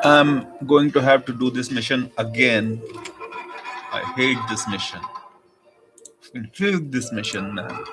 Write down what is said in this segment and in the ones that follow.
I'm going to have to do this mission again. I hate this mission. I hate this mission, man.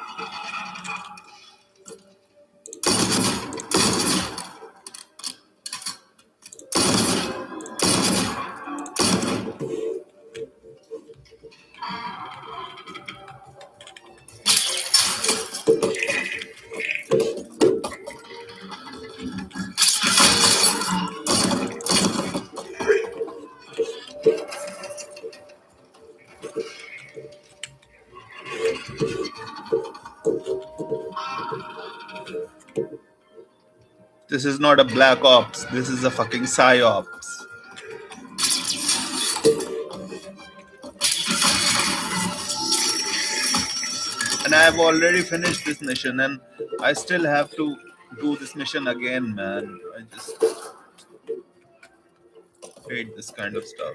This is not a Black Ops. This is a fucking PsyOps. And I have already finished this mission, and I still have to do this mission again, man. I just hate this kind of stuff.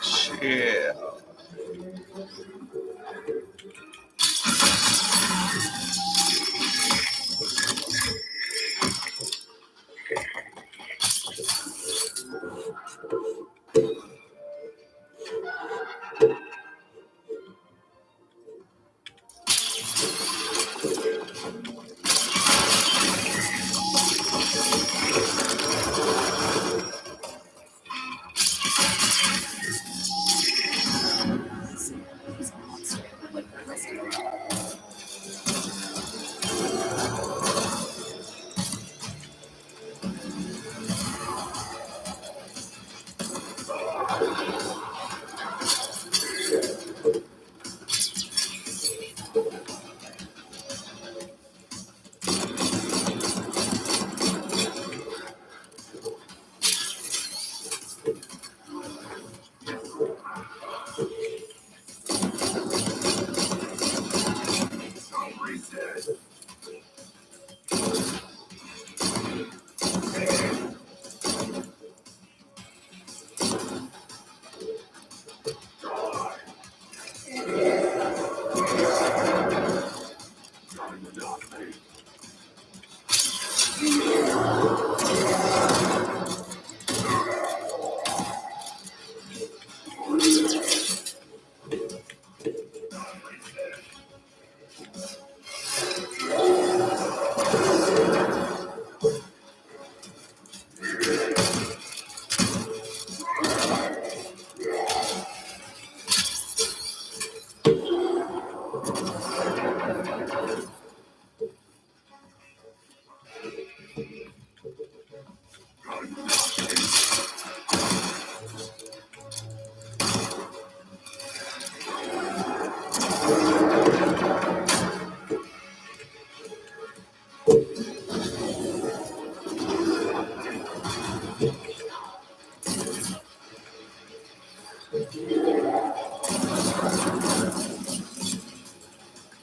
Shit.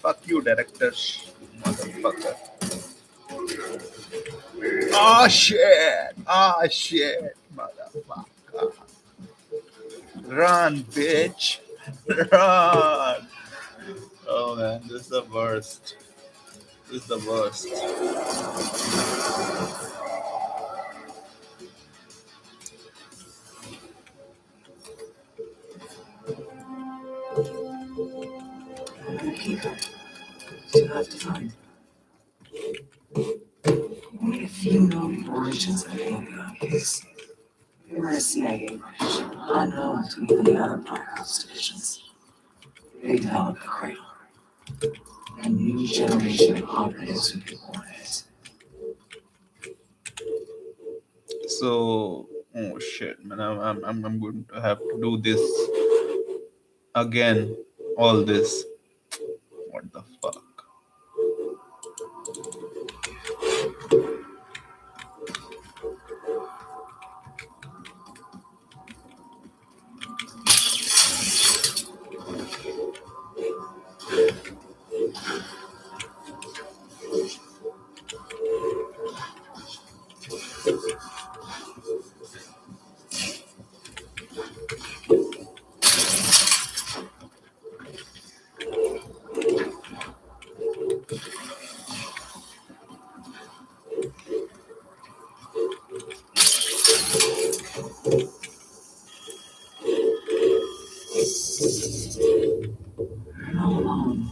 Fuck you, director. Motherfucker. Oh shit. Oh shit. Motherfucker. Run, bitch. Run. Oh man, this is the worst. This is the worst. Keeper. You have to find. Only a few know the origins of the Indian case. They were a CIA operation, unknown to even the other Black Ops divisions. They developed the cradle. A new generation of operatives would be born in it. So, oh shit, man, I'm going to have to do this again. All this. What the fuck? You're not alone.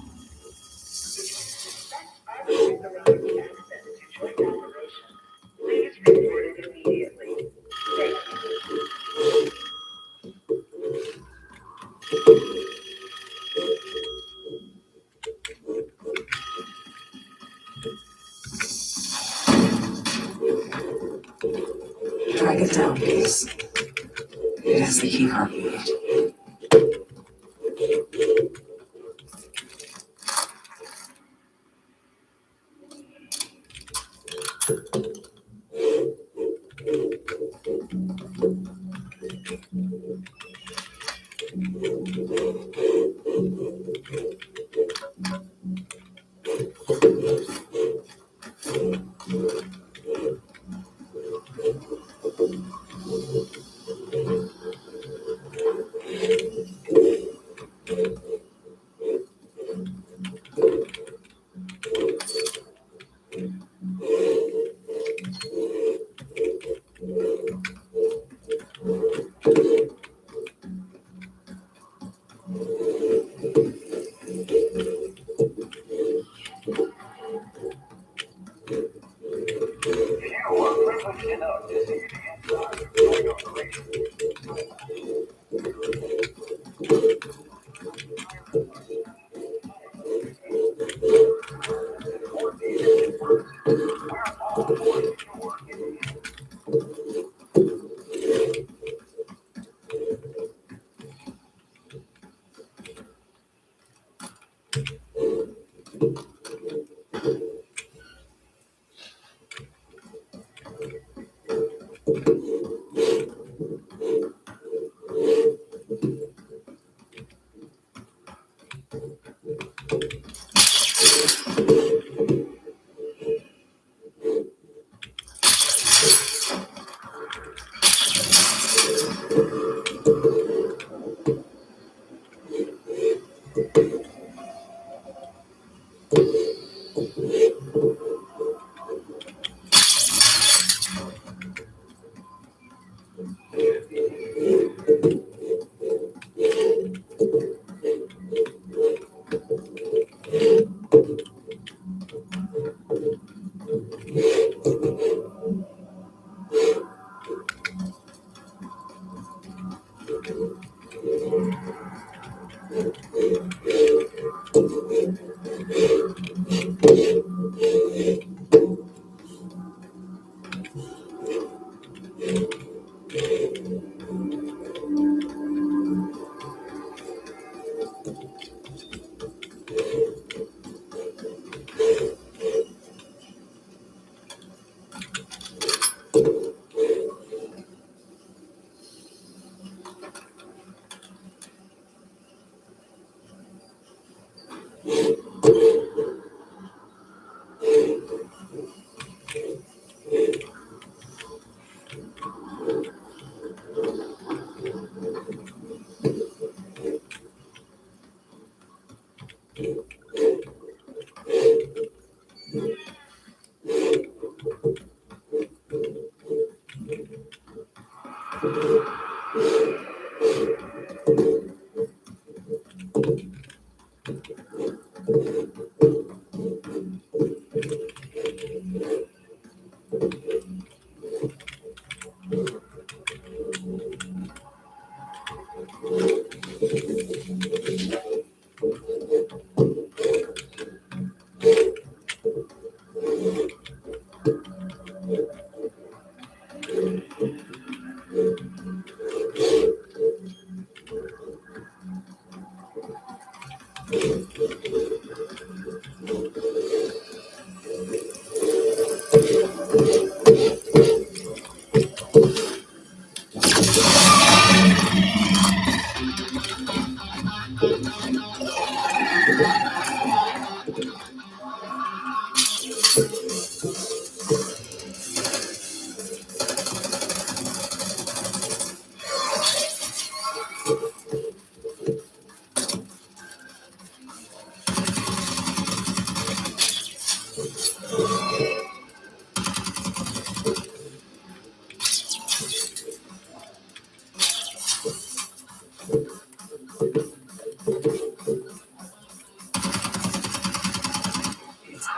Track it down, please. It has the key card you need.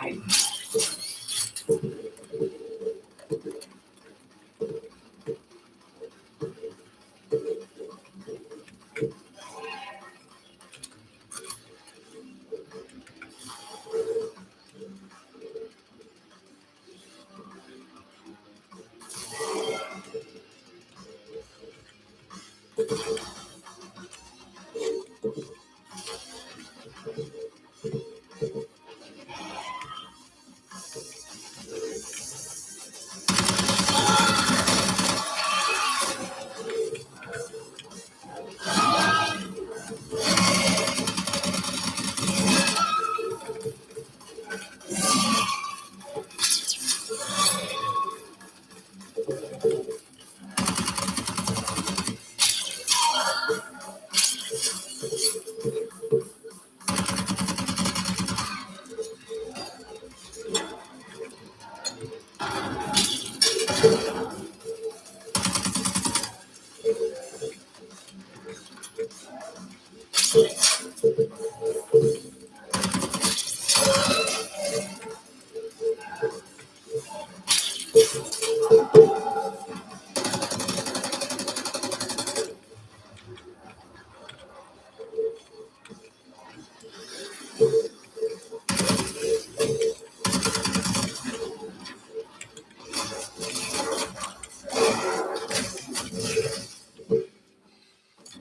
hiding.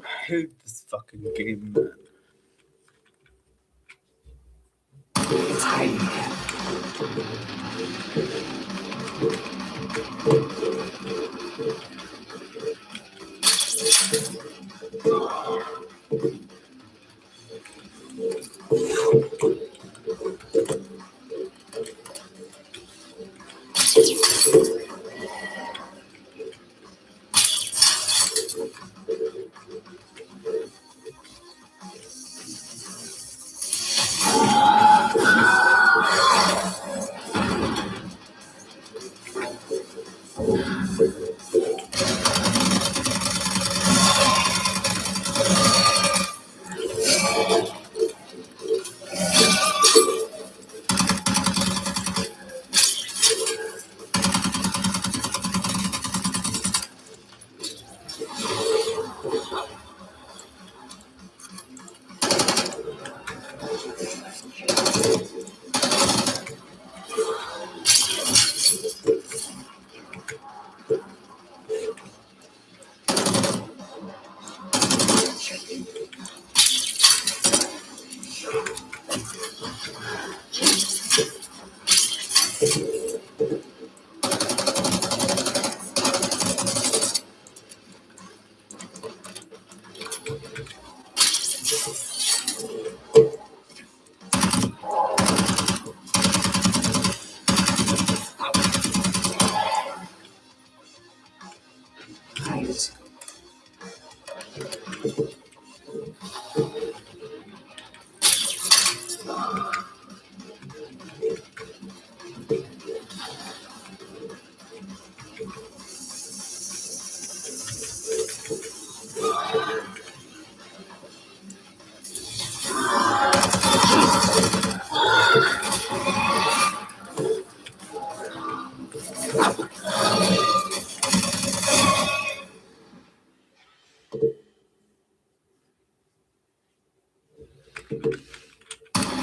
I hate this fucking game, man. It's hiding again. Hide it.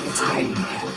It's hiding again.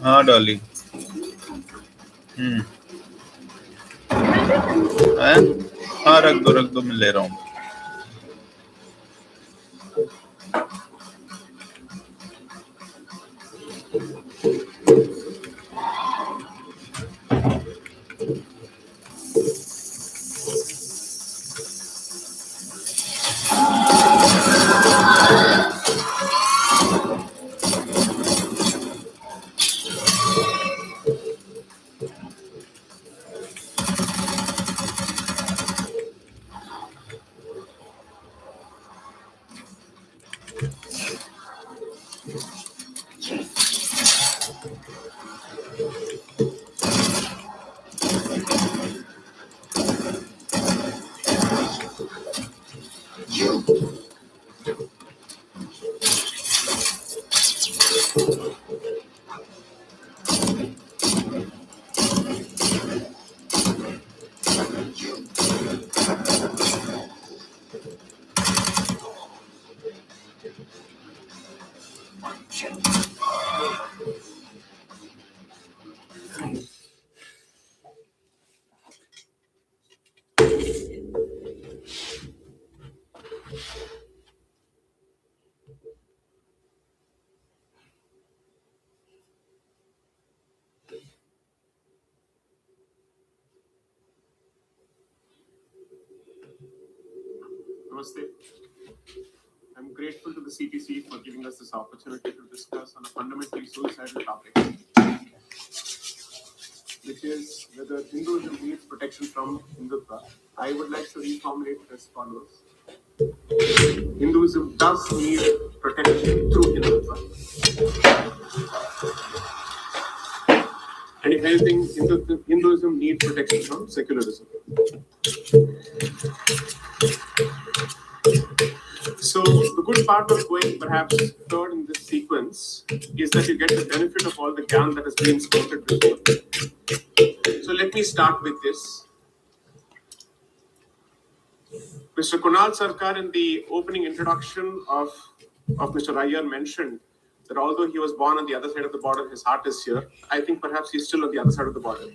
हाँ डॉली। हैं? हाँ रख दो मैं ले रहा हूँ। Namaste. I'm grateful to the CTC for giving us this opportunity to discuss on a fundamentally suicidal topic, which is whether Hinduism needs protection from Hindutva. I would like to reformulate it as follows. Hinduism does need protection through Hindutva. And if anything, Hinduism needs protection from secularism. So the good part of going perhaps third in this sequence is that you get the benefit of all the gyan that has been spouted before. So let me start with this. Mr. Kunal Sarkar in the opening introduction of Mr. Iyer mentioned that although he was born on the other side of the border, his heart is here. I think perhaps he's still on the other side of the border,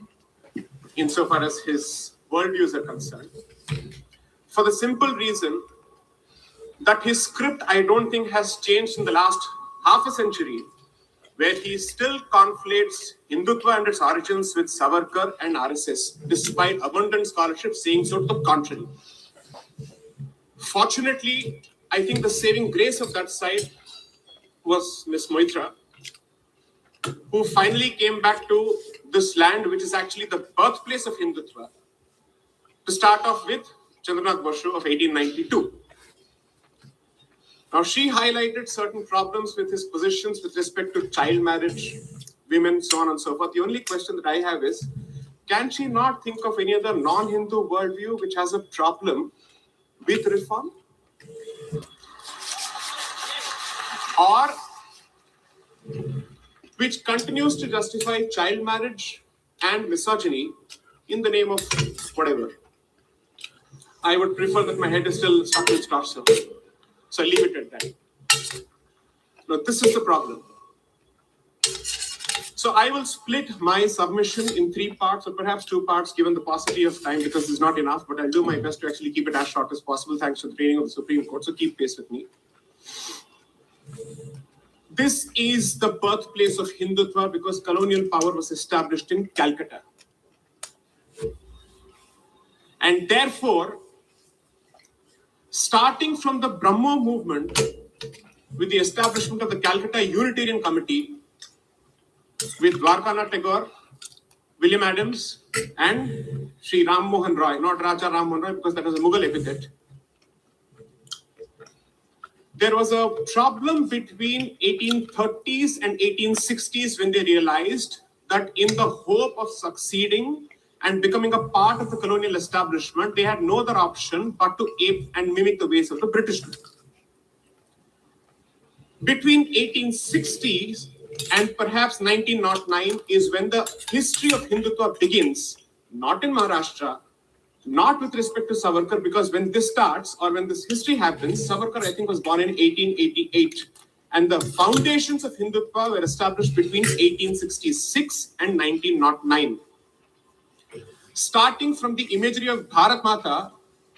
insofar as his worldviews are concerned. For the simple reason that his script, I don't think, has changed in the last half a century, where he still conflates Hindutva and its origins with Savarkar and RSS, despite abundant scholarship saying so to the contrary. Fortunately, I think the saving grace of that side was Miss Moitra, who finally came back to this land, which is actually the birthplace of Hindutva, to start off with Chandranath Basu of 1892. Now, she highlighted certain problems with his positions with respect to child marriage, women, so on and so forth. The only question that I have is, can she not think of any other non-Hindu worldview which has a problem with reform? Or which continues to justify child marriage and misogyny in the name of whatever? I would prefer that my head is still stuck with torso. So I leave it at that. Now, this is the problem. So I will split my submission in 3 parts, or perhaps 2 parts, given the paucity of time, because it's not enough, but I'll do my best to actually keep it as short as possible, thanks to the training of the Supreme Court, so keep pace with me. This is the birthplace of Hindutva because colonial power was established in Calcutta. And therefore, starting from the Brahmo movement, with the establishment of the Calcutta Unitarian Committee, with Dwarkanath Tagore, William Adams, and Sri Ram Mohan Roy, not Raja Ram Mohan Roy, because that was a Mughal epithet. There was a problem between 1830s and 1860s when they realized that in the hope of succeeding and becoming a part of the colonial establishment, they had no other option but to ape and mimic the ways of the British. Between 1860s and perhaps 1909 is when the history of Hindutva begins, not in Maharashtra, not with respect to Savarkar, because when this starts, or when this history happens, Savarkar, I think, was born in 1888. And the foundations of Hindutva were established between 1866 and 1909. Starting from the imagery of Bharat Mata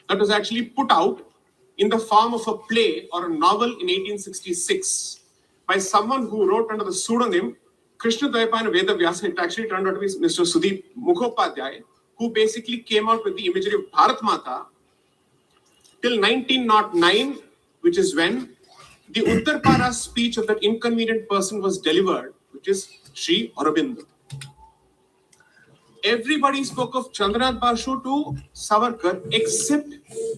that was actually put out in the form of a play or a novel in 1866 by someone who wrote under the pseudonym Krishna Dvaipayana Veda Vyasa. It actually turned out to be Mr. Sudeep Mukhopadhyay, who basically came out with the imagery of Bharat Mata till 1909, which is when the Uttarpara speech of that inconvenient person was delivered, which is Sri Aurobindo. Everybody spoke of Chandranath Basu to Savarkar except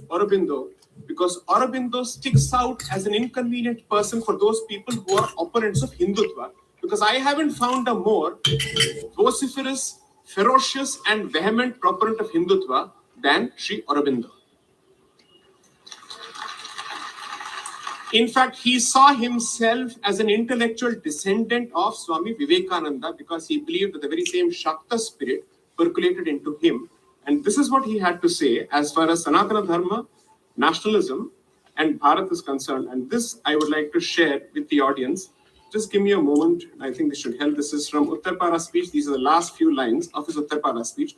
Aurobindo, because Aurobindo sticks out as an inconvenient person for those people who are opponents of Hindutva, because I haven't found a more vociferous, ferocious and vehement proponent of Hindutva than Sri Aurobindo. In fact, he saw himself as an intellectual descendant of Swami Vivekananda because he believed that the very same Shakta spirit percolated into him. And this is what he had to say as far as Sanatana Dharma, nationalism, and Bharat is concerned. And this I would like to share with the audience. Just give me a moment. I think this should help. This is from Uttarpara's speech. These are the last few lines of his Uttarpara speech.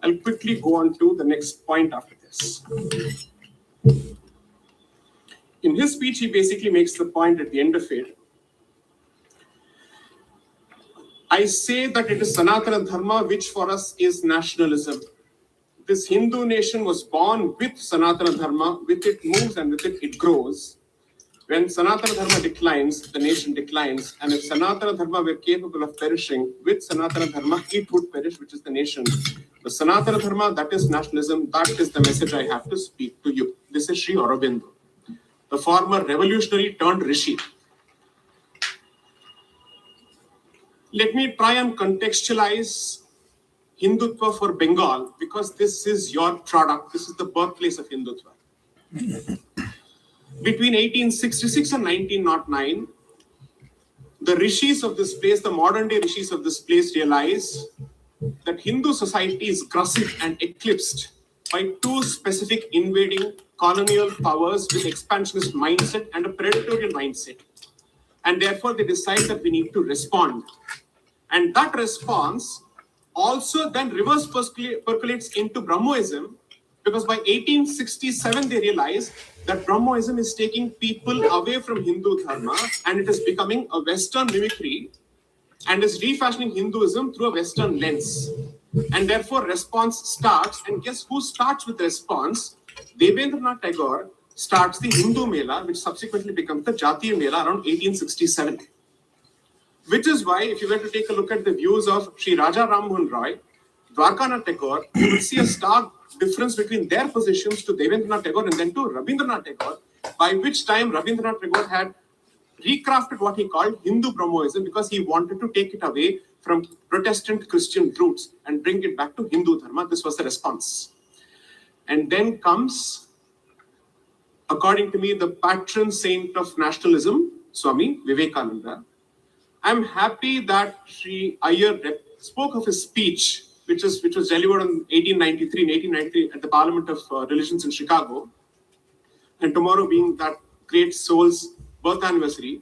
I'll quickly go on to the next point after this. In his speech, he basically makes the point at the end of it. I say that it is Sanatana Dharma, which for us is nationalism. This Hindu nation was born with Sanatana Dharma, with it moves and with it grows. When Sanatana Dharma declines, the nation declines. And if Sanatana Dharma were capable of perishing, with Sanatana Dharma, it would perish, which is the nation. The Sanatana Dharma, that is nationalism, that is the message I have to speak to you. This is Sri Aurobindo, the former revolutionary turned rishi. Let me try and contextualize Hindutva for Bengal because this is your product. This is the birthplace of Hindutva. Between 1866 and 1909, the rishis of this place, the modern day rishis of this place realize that Hindu society is grusted and eclipsed by two specific invading colonial powers with expansionist mindset and a predatory mindset. And therefore, they decide that we need to respond. And that response also then reverse percolates into Brahmoism, because by 1867, they realize that Brahmoism is taking people away from Hindu Dharma and it is becoming a Western mimicry and is refashioning Hinduism through a Western lens. And therefore, response starts. And guess who starts with the response? Devendranath Tagore starts the Hindu Mela, which subsequently becomes the Jatiya Mela around 1867. Which is why, if you were to take a look at the views of Sri Raja Ram Mohan Roy, Dwarkanath Tagore, you will see a stark difference between their positions to Devendranath Tagore and then to Rabindranath Tagore, by which time Rabindranath Tagore had recrafted what he called Hindu Brahmoism because he wanted to take it away from Protestant Christian roots and bring it back to Hindu Dharma. This was the response. And then comes, according to me, the patron saint of nationalism, Swami Vivekananda. I'm happy that Sri Iyer spoke of his speech, which was delivered in 1893 at the Parliament of Religions in Chicago. And tomorrow being that great soul's birth anniversary,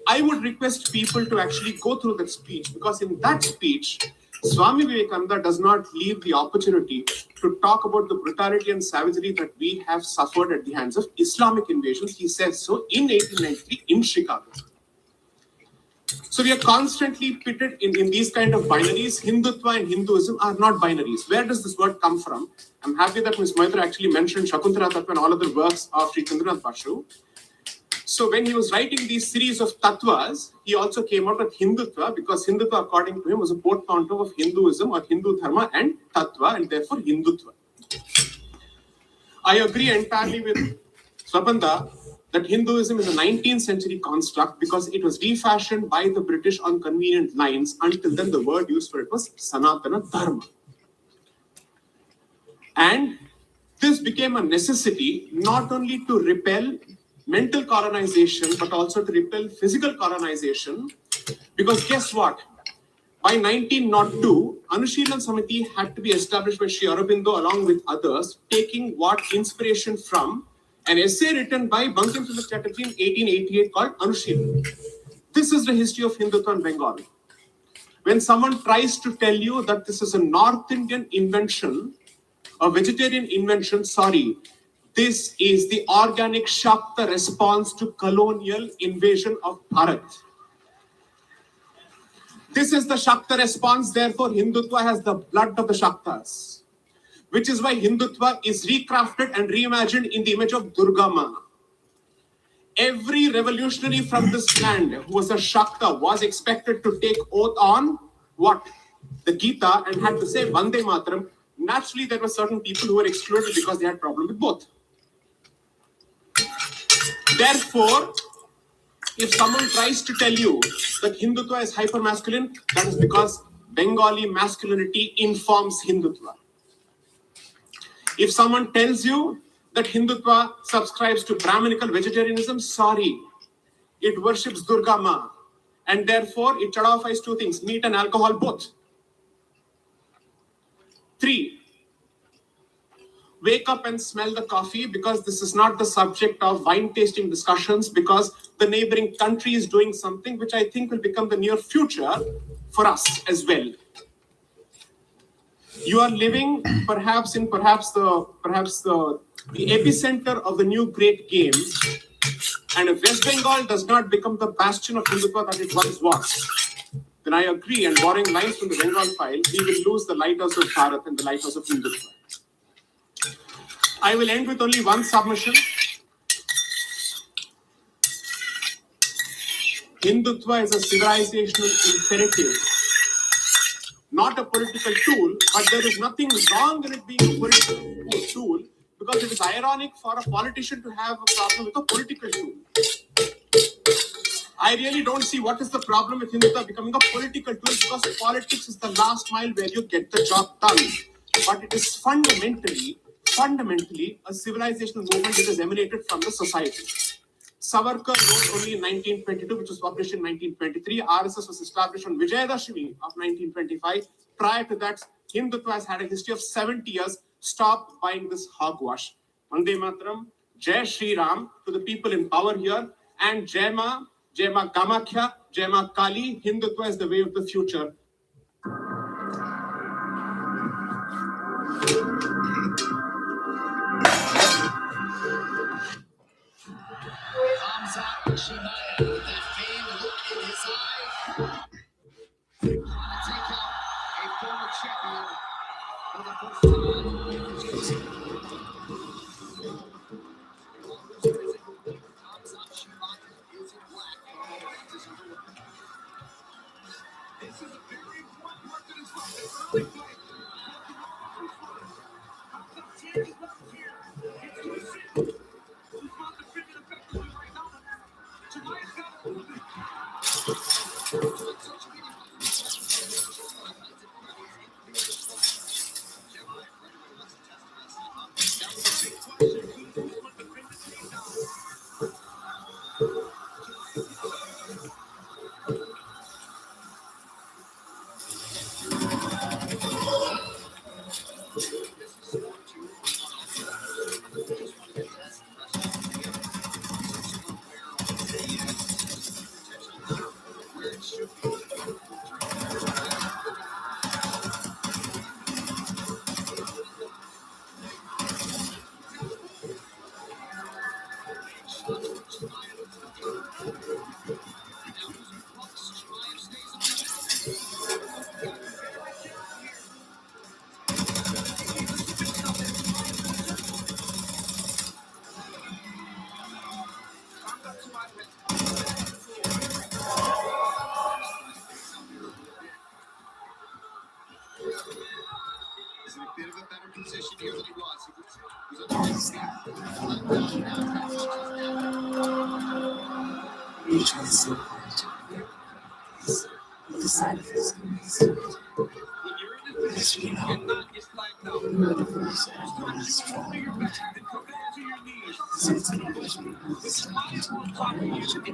I would request people to actually go through that speech, because in that speech, Swami Vivekananda does not leave the opportunity to talk about the brutality and savagery that we have suffered at the hands of Islamic invasions. He says so in 1893 in Chicago. So we are constantly pitted in these kind of binaries. Hindutva and Hinduism are not binaries. Where does this word come from? I'm happy that Ms. Maitra actually mentioned Shakuntala Tattva and all other works of Sri Chandranath Bashu. So when he was writing these series of tattvas, he also came out with Hindutva, because Hindutva, according to him, was a portmanteau of Hinduism or Hindu Dharma and Tattva, and therefore Hindutva. I agree entirely with Swapanda that Hinduism is a 19th century construct because it was refashioned by the British on convenient lines. Until then, the word used for it was Sanatana Dharma. And this became a necessity not only to repel mental colonization, but also to repel physical colonization. Because guess what? By 1902, Anushilan Samiti had to be established by Sri Aurobindo along with others, taking what inspiration from an essay written by Bankim Chandra Chatterjee in 1888 called Anushilan. This is the history of Hindutva in Bengal. When someone tries to tell you that this is a North Indian invention, a vegetarian invention, sorry, this is the organic Shakta response to colonial invasion of Bharat. This is the Shakta response, therefore Hindutva has the blood of the Shaktas. Which is why Hindutva is recrafted and reimagined in the image of Durga Ma. Every revolutionary from this land who was a Shakta was expected to take oath on what? The Gita, and had to say Vande Mataram. Naturally, there were certain people who were excluded because they had problem with both. Therefore, if someone tries to tell you that Hindutva is hyper-masculine, that is because Bengali masculinity informs Hindutva. If someone tells you that Hindutva subscribes to Brahminical vegetarianism? Sorry. It worships Durga Ma. And therefore, it chadafies two things, meat and alcohol both. 3. Wake up and smell the coffee, because this is not the subject of wine tasting discussions, because the neighboring country is doing something which I think will become the near future for us as well. You are living perhaps the epicenter of the new great game, and if West Bengal does not become the bastion of Hindutva that it once was, then I agree, and borrowing lines from the Bengal file, we will lose the lighthouse of Bharat and the lighthouse of Hindutva. I will end with only one submission. Hindutva is a civilizational imperative, not a political tool, but there is nothing wrong in it being a political tool, because it is ironic for a politician to have a problem with a political tool. I really don't see what is the problem with Hindutva becoming a political tool, because politics is the last mile where you get the job done. But it is fundamentally a civilizational movement that has emanated from the society. Savarkar wrote only in 1922, which was published in 1923. RSS was established on Vijayadashami of 1925. Prior to that, Hindutva has had a history of 70 years. Stop buying this hogwash. Vande Mataram, Jai Shri Ram to the people in power here, and Jai Ma Kamakhya, Jai Ma Kali. Hindutva is the way of the future. The side of his because you know, you're the first and one is strong. So it's going to push me to the side to the bottom. You should be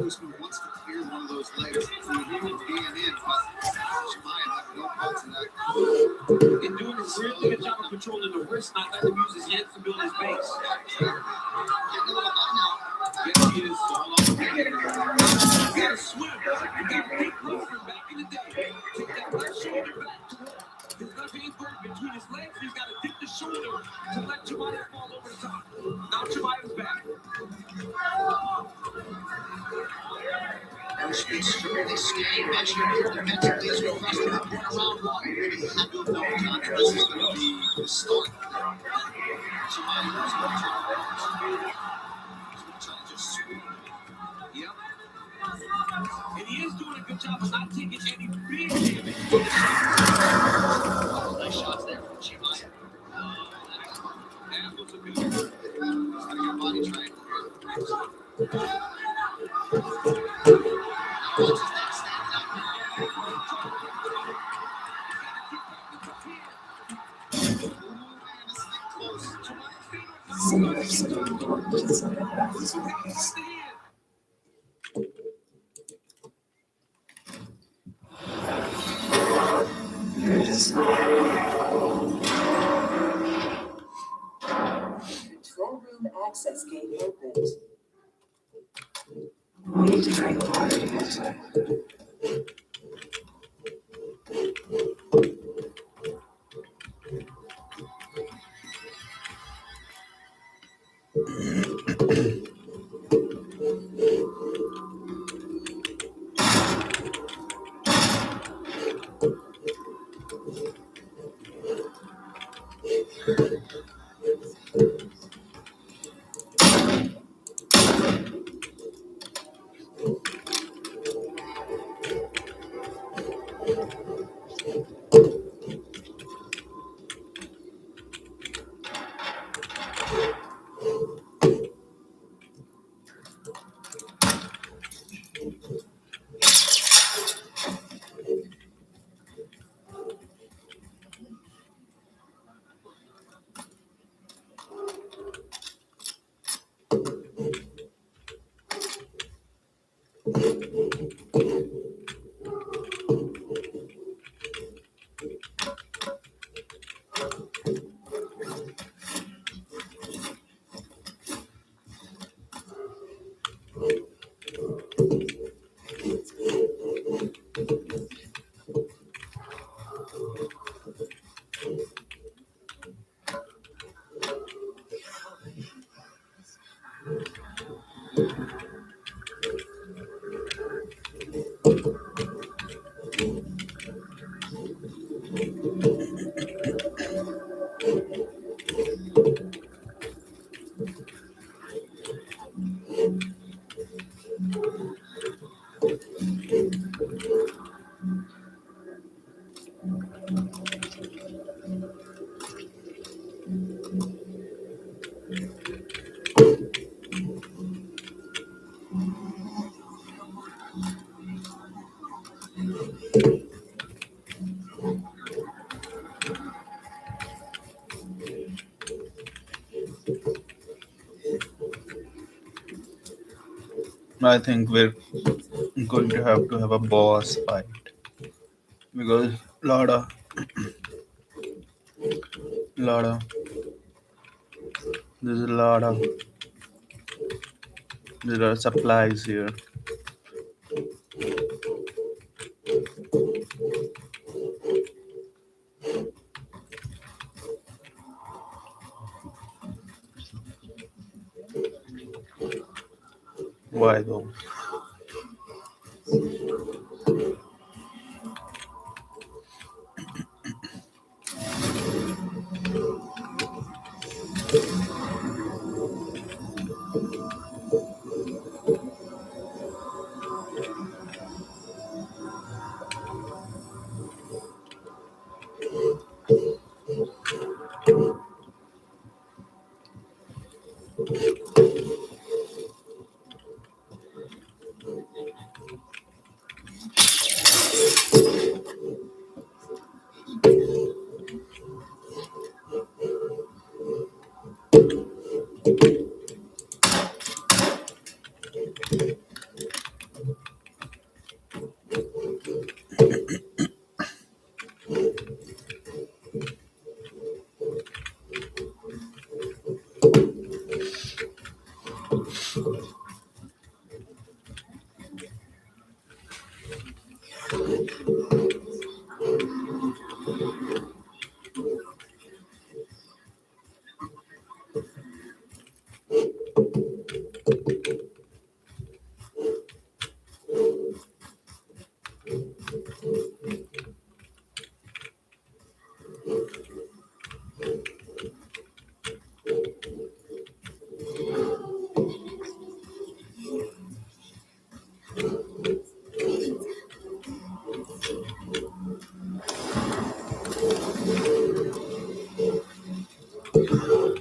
Usman wants to clear one of those legs to being in, but Shemaya had no fault in that. And doing a really good job of controlling the wrist, not letting him use his hands to build his base. Getting a little high now. Yes, he is. He got to swim. He got a big roster back in the day. Take that left shoulder back. His left hand between his legs. He's got to dip the shoulder to let Shemaya fall over the top. Now Shemaya's back. Extremely scared, measured defensively as well as the around one. Really had no controversy. This is going to be the start. Shemaya knows what to do. He's going to just swing. Yep. And he is doing a good job of not taking any big damage. Nice shots there from Shemaya. Similar to importance of the practice. Here it is. Control room access gate opened. We need to drink water to get to it. I think we're going to have a boss fight because lot of there's a lot of there are supplies here. Why though? Hello,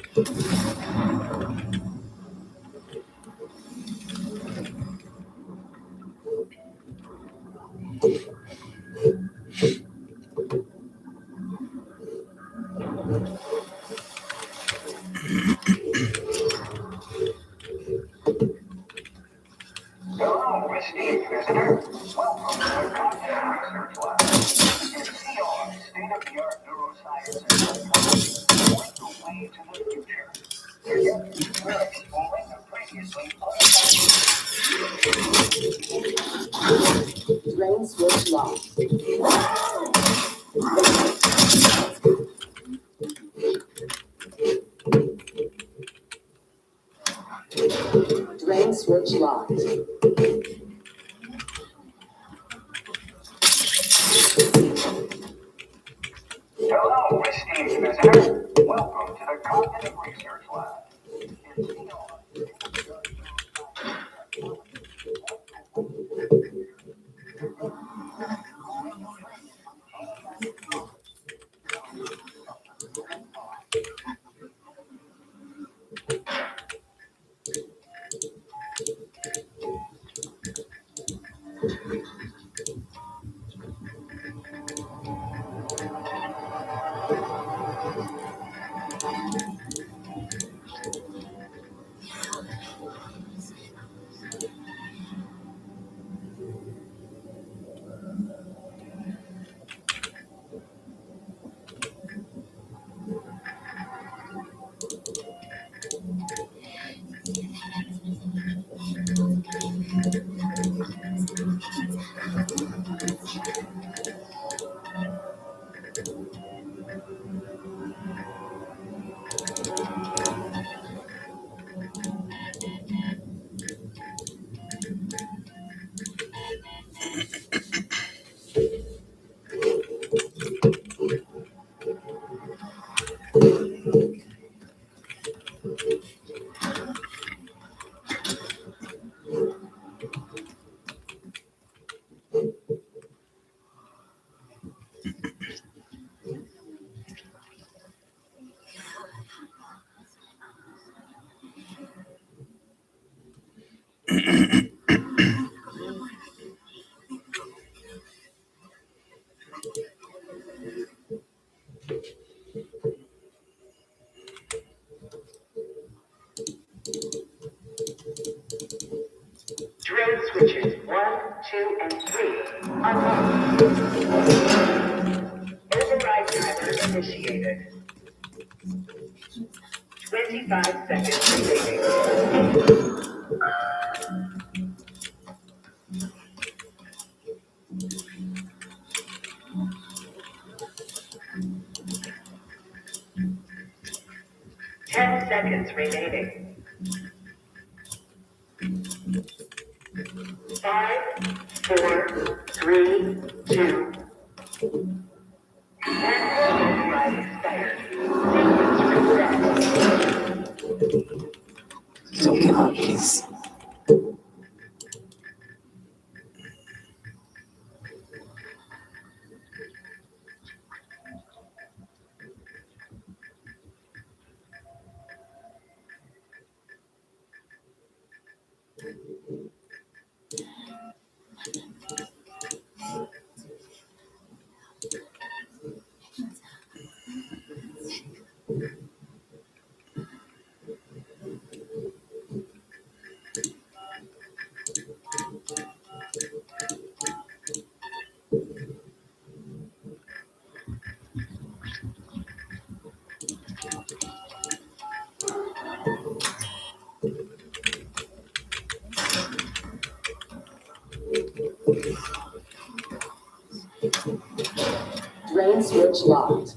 esteemed visitor. Welcome to the Cognitive Research Lab. NCR, state-of-the-art neuroscience and psychology, point the way to the future. Together, we're exploring the previously unfound. Drain switch locked. Drain switch locked. Hello, esteemed visitor. Welcome to the Cognitive Research Lab. NCR, Drain switches 1, 2, and 3 unlocked. Override timer initiated. 25 seconds remaining. 10 seconds remaining. 5, 4, 3, 2. And override expired. Sequence reset. So come on, please. Drain switch locked.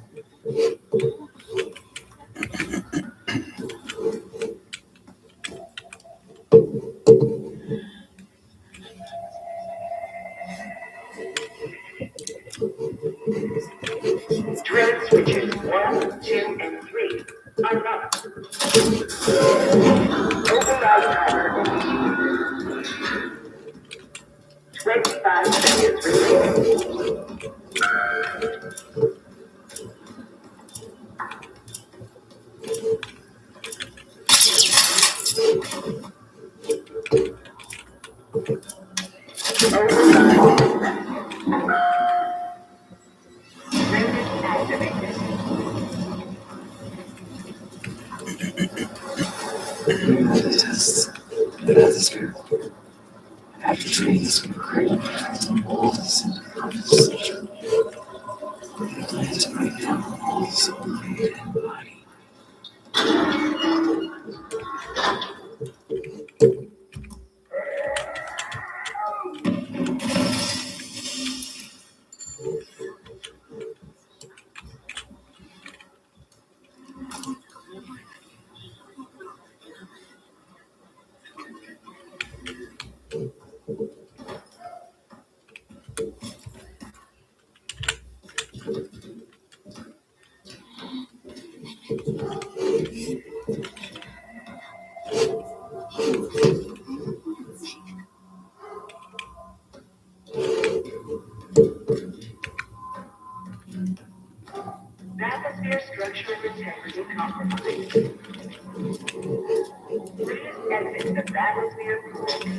Drain switches 1, 2, and 3 unlocked. Override timer initiated. 25 seconds remaining. 10 Remove the tests. The atmosphere. After treating this with cradle and mold this into consciousness. We plan to break down all the soul made in the body. Atmosphere structure and integrity compromised. Please exit the atmosphere quickly.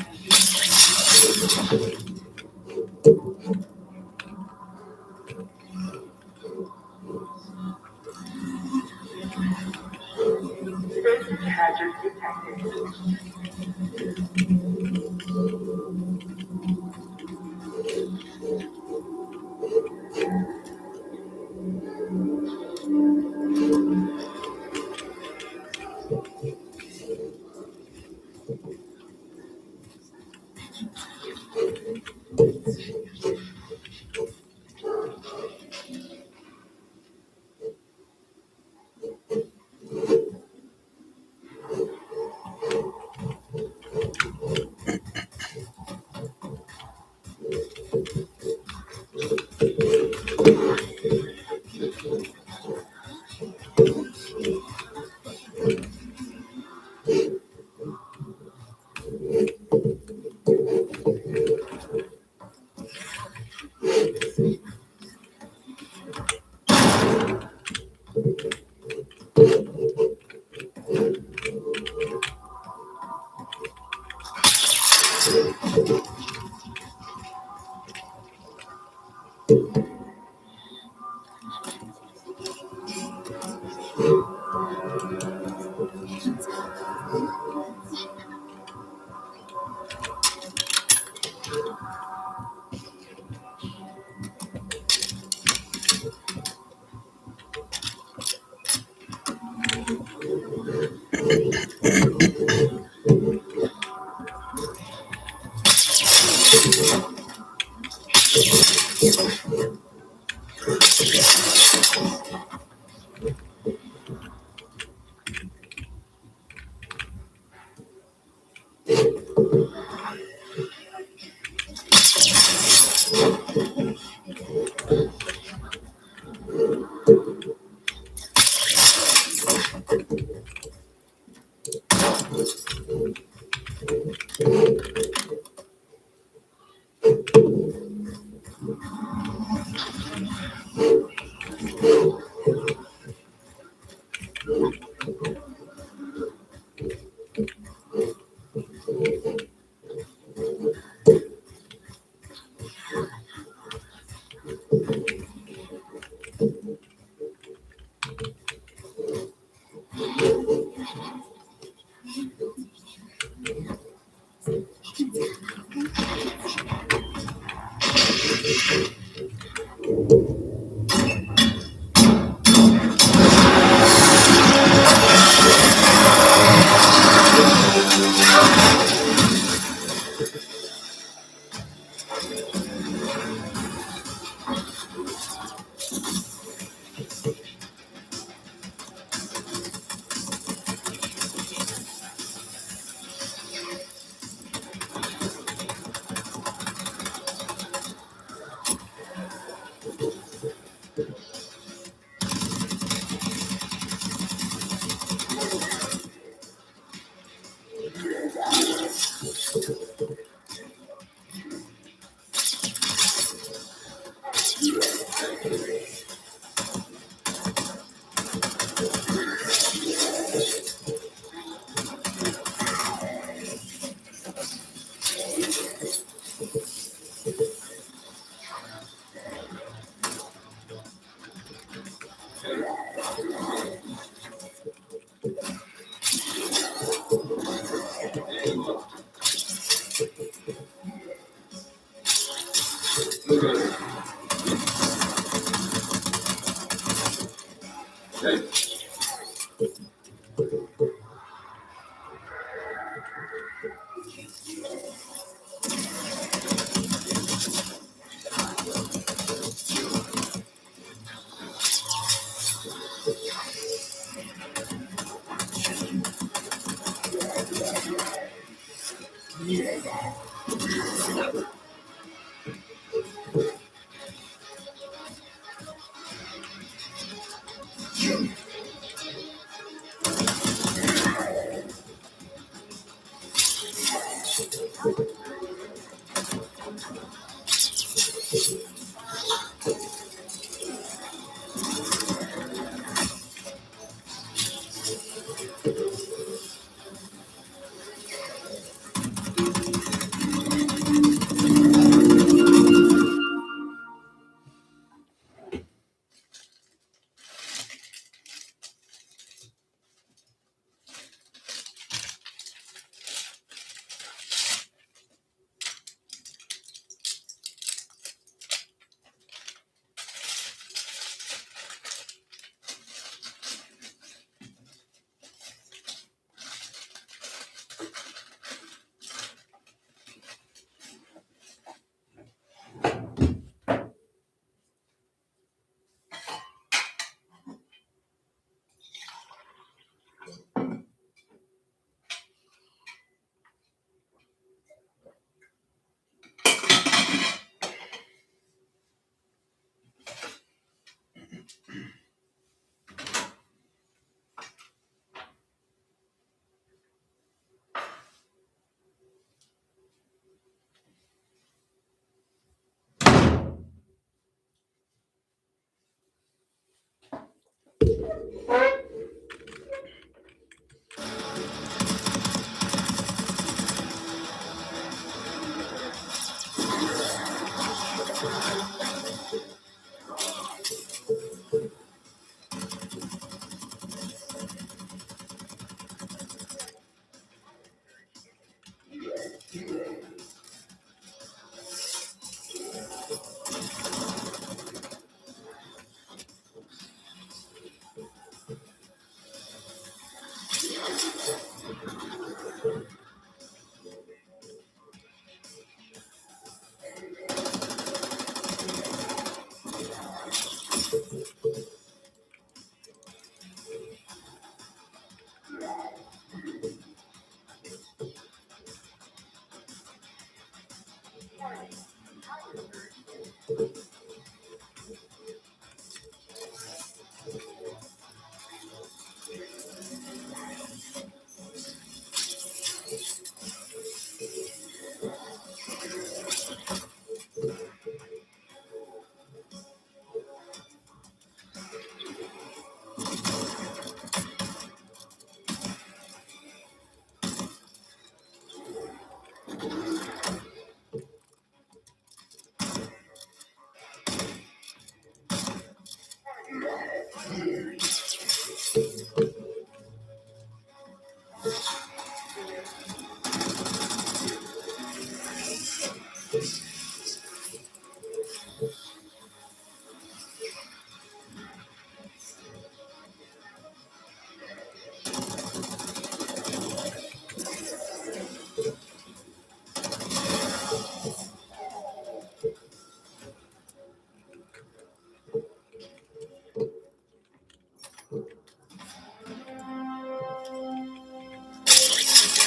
Safety hazard detected.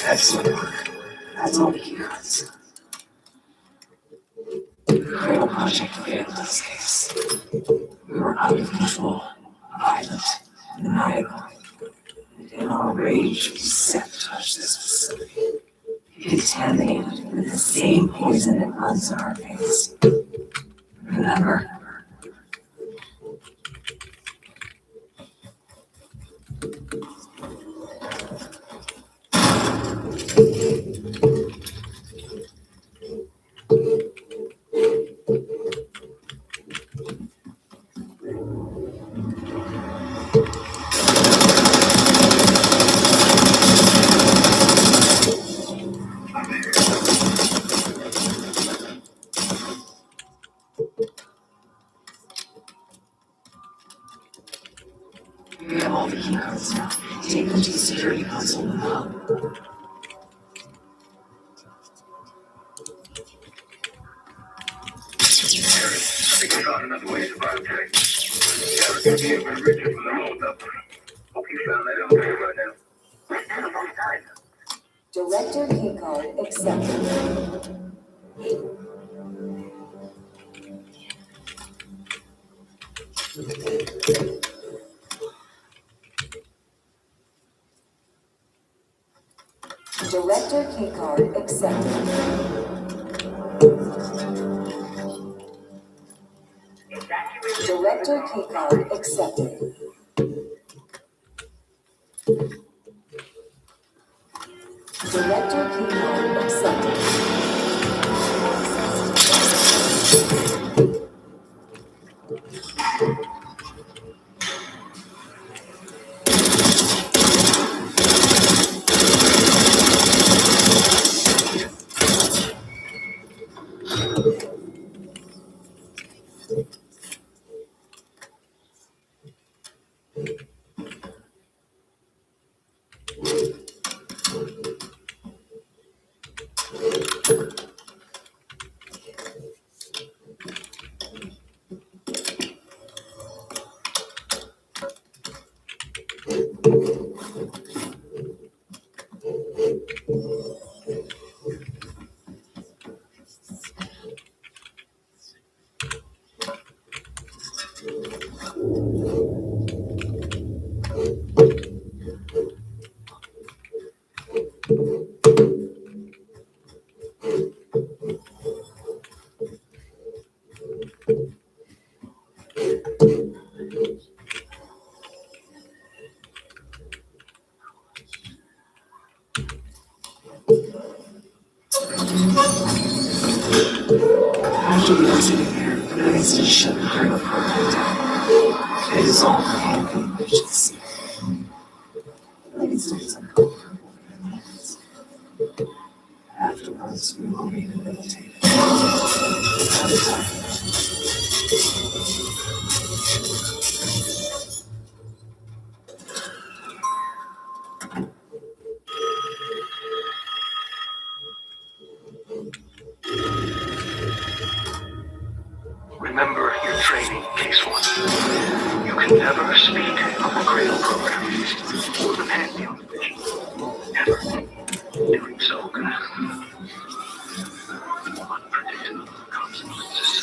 Excellent work. That's all the heroes. The Cradle Project failed in this case. We were out of control, violent, maniacal. In our rage, we sabotaged this facility. Contaminated with the same poison that runs in our veins. Remember? We have all the key cards now. Take them to the security console and hub. I think I found another way to survive today. Yeah, we're gonna be able to reach it from the hold up. Hope you found that elevator right now. We're still on both sides. Director keycard accepted. Director keycard accepted. Evacuation. Director keycard accepted. Director keycard accepted. After the incident here, the United States shut the Hydro program down. It is all for the emergency. The United States are comfortable with their plans. Afterwards, we will rehabilitate it. Another time. Remember your training, Case One. You can never speak of the Cradle program or the Pantheon vision. Never. Doing so can have unpredictable consequences.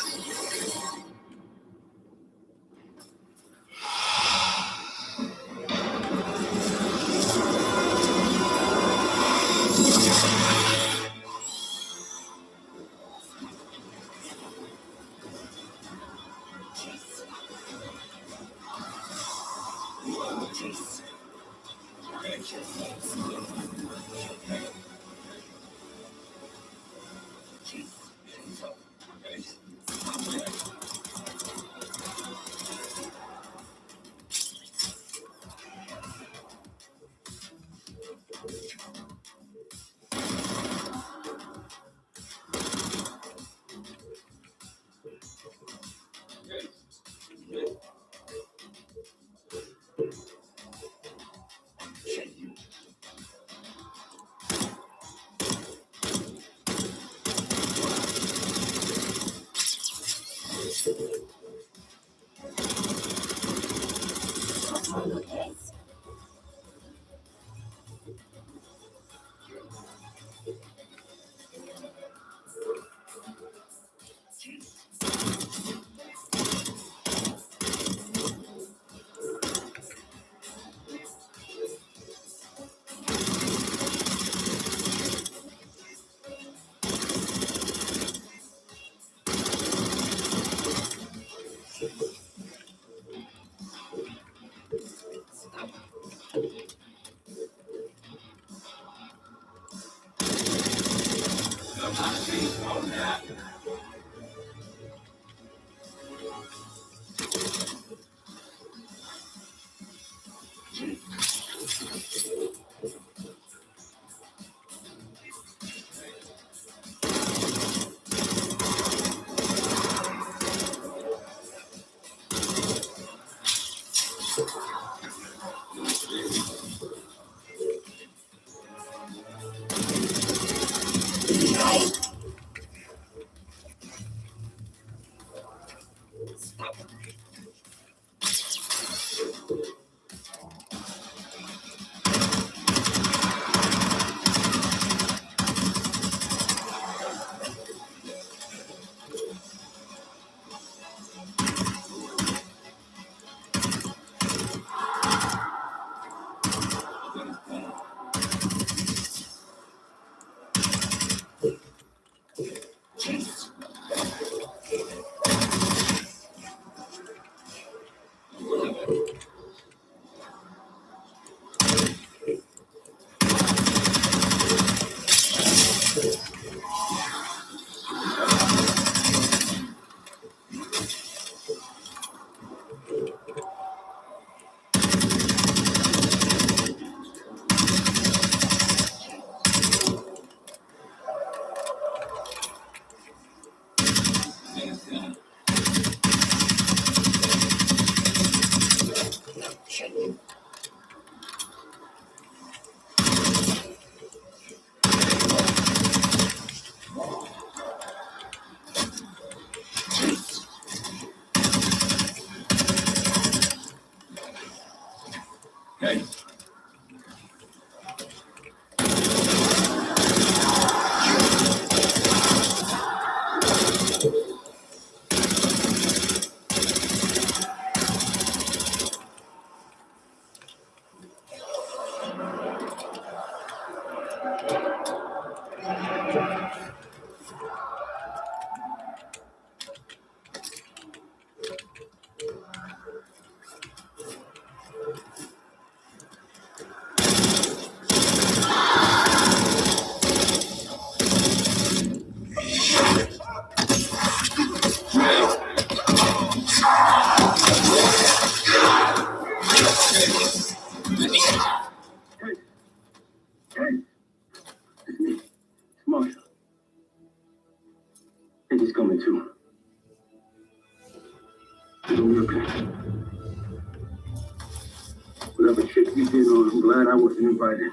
glad I wasn't invited.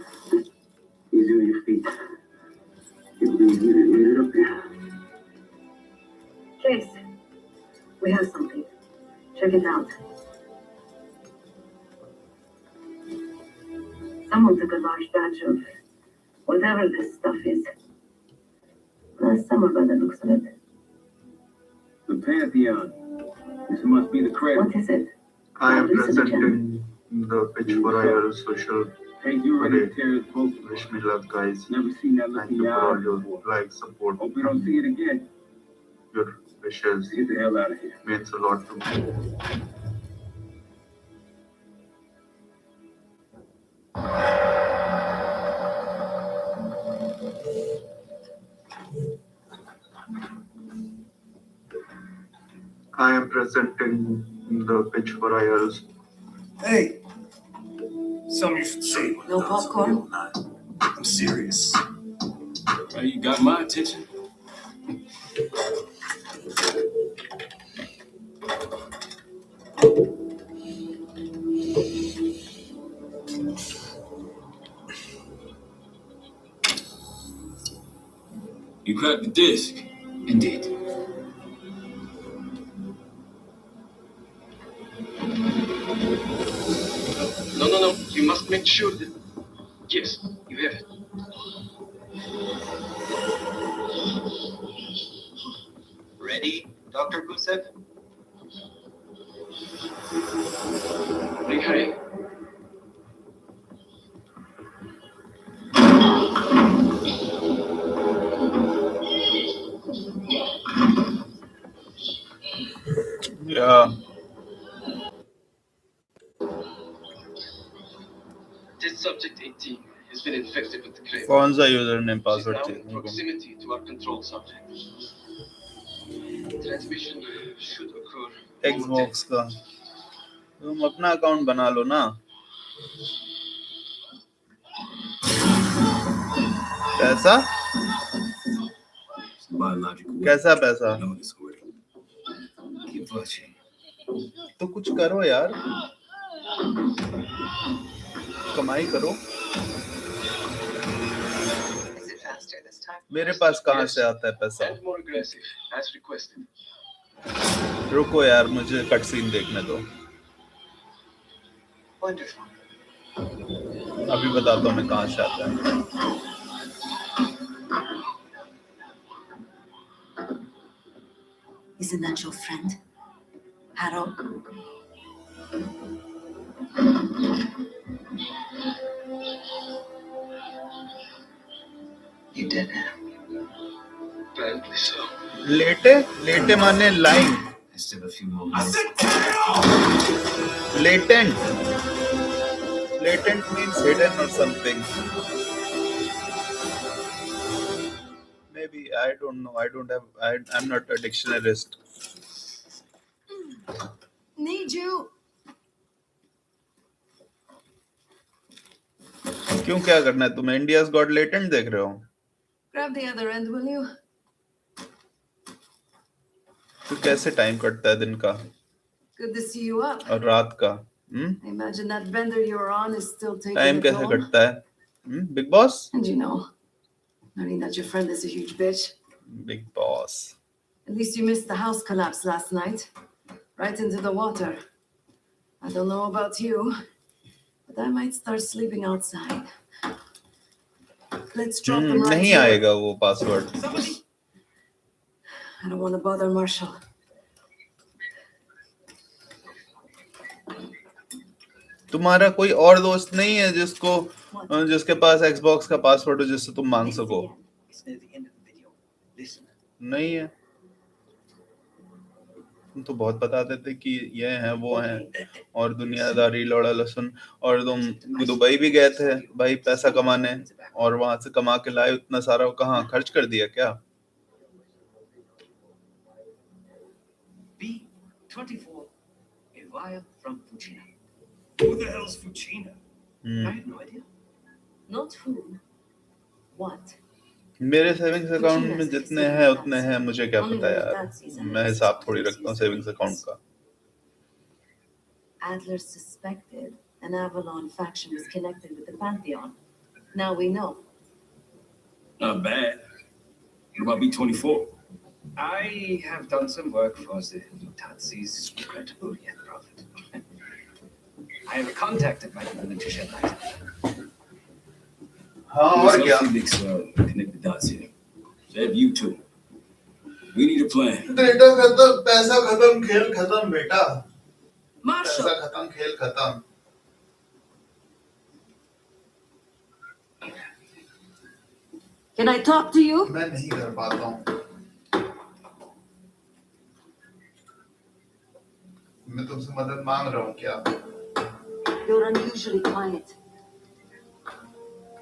Easy on your feet. You really made it up there. Case, we have something. Check it out. Someone took a large batch of whatever this stuff is. Summer by the looks of it. The Pantheon. This must be the cradle. What is it? I am Listen again. presenting the pitch for IR social. Hey, you ready to Today. tear this boat? Wish me luck, guys. Never seen that look Thank in you your for all eyes your before. like, support, Hope we don't see it again. your wishes. Get the hell out of here. Means a lot to me. I am presenting the pitch for IRs. Hey, something you should say. No popcorn? I'm serious. You got my attention. You cracked the disc. Indeed. No. You must make sure that. Yes, you have it. Ready, Dr. Gusev? Okay. Yeah. Test subject 18 has been infected with the cradle. कौन सा user name She's password now in चाहिए proximity to our control subject. Transmission should occur. Xbox का तुम अपना account बना लो ना पैसा Biological. कैसा पैसा know this already. Keep watching. तो कुछ करो यार कमाई करो Is it faster this time? मेरे पास कहाँ से आता है पैसा And more aggressive, as requested. रुको यार मुझे कट सीन देखने दो Wonderful. अभी बताता हूँ मैं कहाँ से आता है Isn't that your friend? Harold? You did it. Apparently so. लेटे लेटे माने line I still have a few more minutes. latent latent means hidden or something maybe I don't know I'm not a dictionaryist Need you. क्यों क्या करना है तुम्हें India's got latent देख रहे हो Grab the other end, will you? तो कैसे टाइम कटता है दिन का Good to see you up. और रात का I imagine that vendor you're on is still taking time it कैसे home. कटता है big boss And you know, knowing that your friend is a huge bitch. Big boss At least you missed the house collapse last night. Right into the water. I don't know about you, but I might start sleeping outside. Let's drop them right नहीं here. आएगा वो password I don't want to bother Marshall. तुम्हारा कोई और दोस्त नहीं है जिसके पास Xbox का पासवर्ड हो जिससे तुम मांग सको It's near the end of the video. Listen. नहीं है तुम तो बहुत बताते थे कि ये है वो है और दुनियादारी लौड़ा लहसुन और तुम दुबई भी गए थे भाई पैसा कमाने और वहां से कमा के लाए उतना सारा कहाँ खर्च कर दिया क्या B24, a wire from Fuchina. Who the hell's Fuchina? I have no idea. Not who. What? मेरे सेविंग्स अकाउंट में जितने हैं उतने हैं मुझे क्या पता यार मैं हिसाब थोड़ी रखता हूँ सेविंग्स अकाउंट का Adler suspected An Avalon faction is connected with the Pantheon. Now we know. Not bad. What about B-24? I have done some work for the Nazis. Regrettable yet profitable. I have contacted my people in Tushar. हाँ और क्या Felix connect the dots here. So have you too. We need a plan. Data खत्म पैसा खत्म खेल खत्म बेटा Marshall! पैसा खत्म खेल खत्म Can I talk to you? मैं नहीं कर पाता हूँ मैं तुमसे मदद मांग रहा हूँ क्या You're unusually quiet.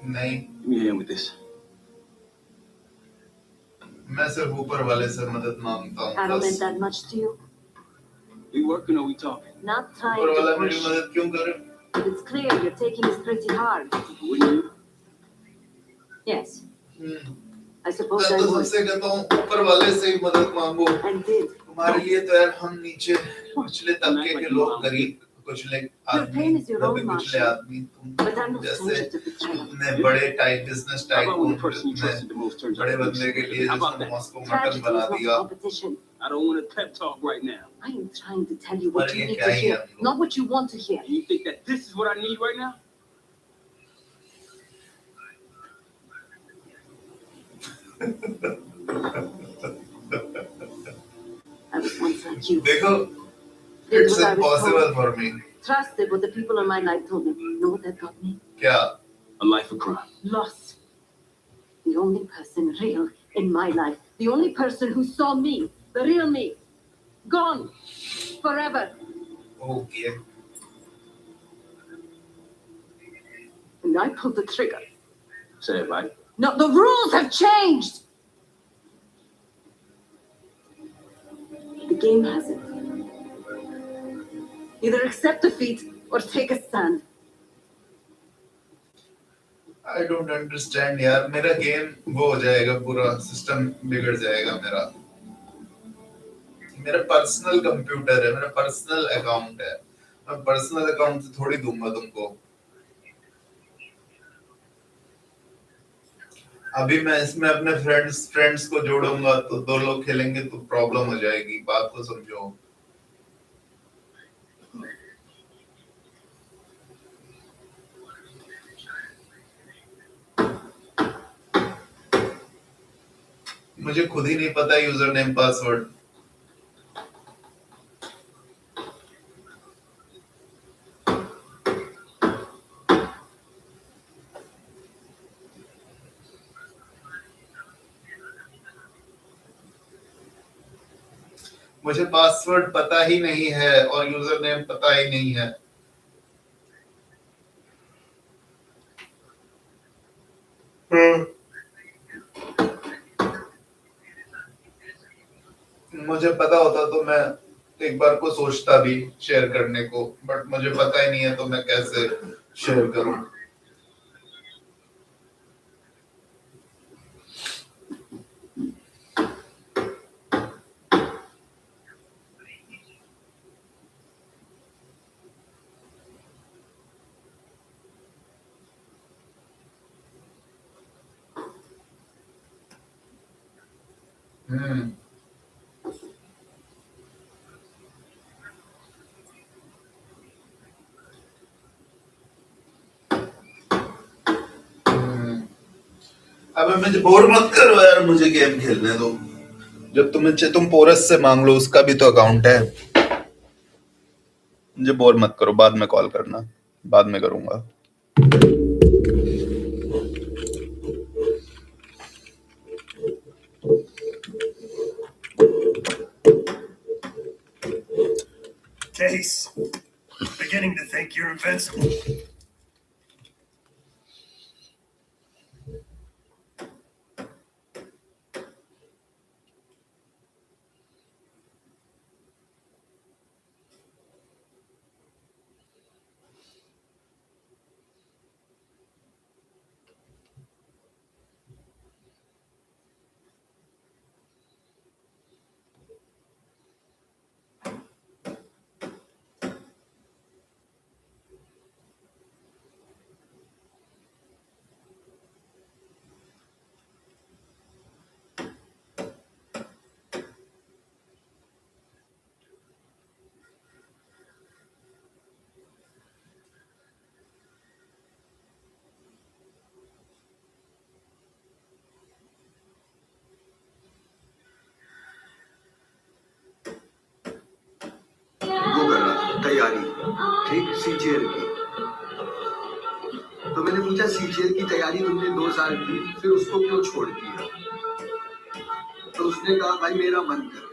नहीं Give me a hand with this. मैं सिर्फ ऊपर वाले से मदद मांगता हूँ I don't meant बस that much to you. We working or we talking? Not trying ऊपर वाला to मेरी push. मदद क्यों करे But it's clear you're taking this pretty hard. Wouldn't you? Yes. I suppose मैं I तो would. सबसे कहता हूँ ऊपर वाले से ही मदद मांगो And did. तुम्हारे लिए तो यार हम नीचे पिछले तबके के लोग गरीब कुचले आदमी pain is your own, दबे कुचले Marshall. आदमी But I'm तुम no जैसे stranger to betrayal. इतने बड़े type business How type about when the person you इतने trusted the most turns out बड़े to be बंदे के लिए How about जिसने that? Moscow mutton Tragedy is बना not दिया competition. I don't want a pep talk right now. I am trying to tell you what पर you ये need क्या to ही hear, है not what you want to hear. And you think that this is what I need right now? I was once like you. देखो Did it's what I was impossible told. for me Trusted what the people in my life told me. Know what that got me? क्या A life of crime. Lost. The only person real in my life. The only person who saw me. The real me. Gone. Forever. okay And I pulled the trigger. Say it right. No, the rules have changed. The game hasn't. Either accept defeat or take a stand. I don't understand यार मेरा game वो हो जाएगा पूरा system बिगड़ जाएगा मेरा मेरा पर्सनल कंप्यूटर है मेरा पर्सनल अकाउंट है मैं पर्सनल अकाउंट से थोड़ी दूंगा तुमको अभी मैं इसमें अपने फ्रेंड्स को जोड़ूंगा तो दो लोग खेलेंगे तो प्रॉब्लम हो जाएगी बात को समझो मुझे खुद ही नहीं पता यूजर नेम पासवर्ड मुझे पासवर्ड पता ही नहीं है और यूजर नेम पता ही नहीं है मुझे पता होता तो मैं एक बार को सोचता भी शेयर करने को बट मुझे पता ही नहीं है तो मैं कैसे शेयर करूं अब मुझे बोर मत करो यार मुझे गेम खेलने दो जब तुम पोरस से मांग लो उसका भी तो अकाउंट है मुझे बोर मत करो बाद में कॉल करना बाद में करूंगा Case, beginning to think you're invincible. CGL की। तो मैंने पूछा सीजीएल की तैयारी तुमने 2 साल की, फिर उसको क्यों छोड़ दिया? तो उसने कहा भाई मेरा मन कर।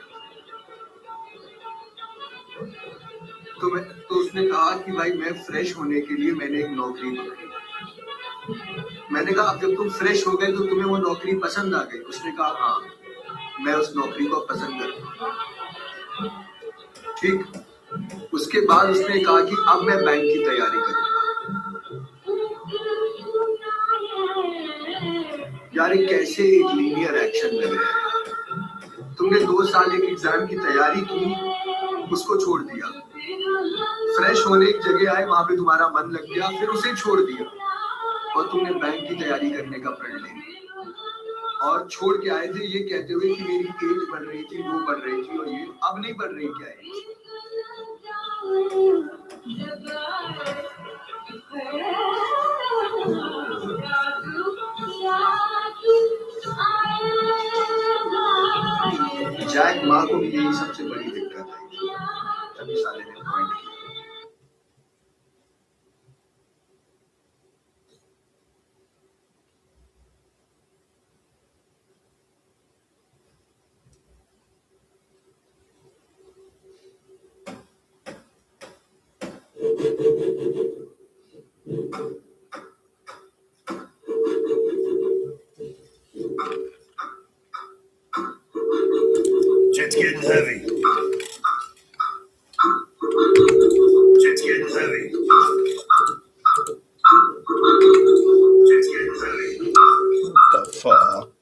तो उसने कहा कि भाई मैं फ्रेश होने के लिए मैंने एक नौकरी पकड़ी। मैंने कहा अब जब तुम फ्रेश हो गए तो तुम्हें वो नौकरी पसंद आ गई? उसने कहा हाँ, मैं उस नौकरी को पसंद करता हूँ। ठीक, उसके बाद उसने कहा कि अब मैं बैंक की तैयारी करूंगा। यार ये कैसे एक लीनियर एक्शन लग रहा है। तुमने 2 साल एक एग्जाम की तैयारी की, उसको छोड़ दिया। फ्रेश होने एक जगह आए, वहां पे तुम्हारा मन लग गया, फिर उसे छोड़ दिया और तुमने बैंक की तैयारी करने का प्रण ले लिया। और छोड़ के आए थे ये कहते हुए कि मेरी एज बढ़ रही थी, वो बढ़ रही थी, और ये अब नहीं बढ़ रही। क्या है जैक माँ को भी यही सबसे बड़ी दिक्कत है। तभी साले ने पॉइंट किया। Shit's getting heavy. Shit's getting heavy. Shit's getting heavy. What the fuck?